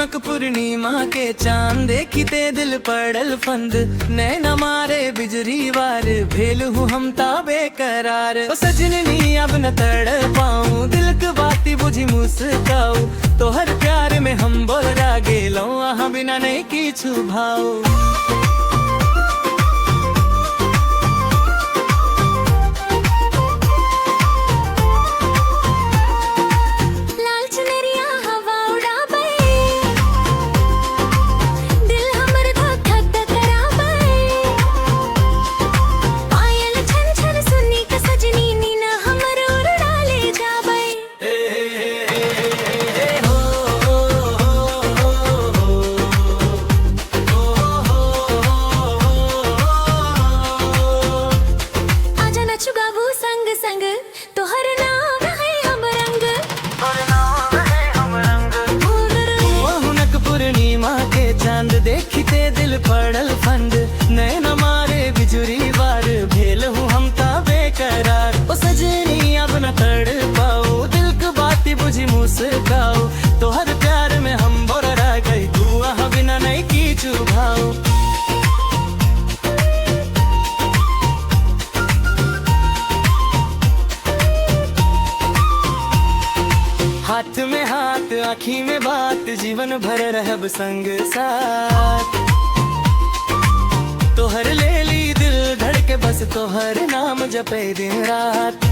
बहुनक पूर्णिमा के चांद देखते दिल पड़ल फंद, नैना मारे बिजली वार भेल हूँ हम ताबे करार। ओ सजननी अब न तड़ पाऊँ, दिल की बाती बुझी मुस्काऊ, तो हर प्यार में हम बोला गेलो वहाँ बिना नहीं किछु भाव। चांद देखते दिल पड़ल फंद, नैना मारे बिजुरी वार भेल हूँ हम ताबे करार। ओ सजनी अब न तड़ पाओ, दिल की बाती बुझी मुस्काओ, तो हर प्यार में हम बोरा गई, तू वहाँ बिना नहीं किछु भाव। हाथ में हाथ आँखी में बात, जीवन भर रहब संग साथ, तोहर ले ली दिल धड़के बस तोहर नाम जपे दिन रात।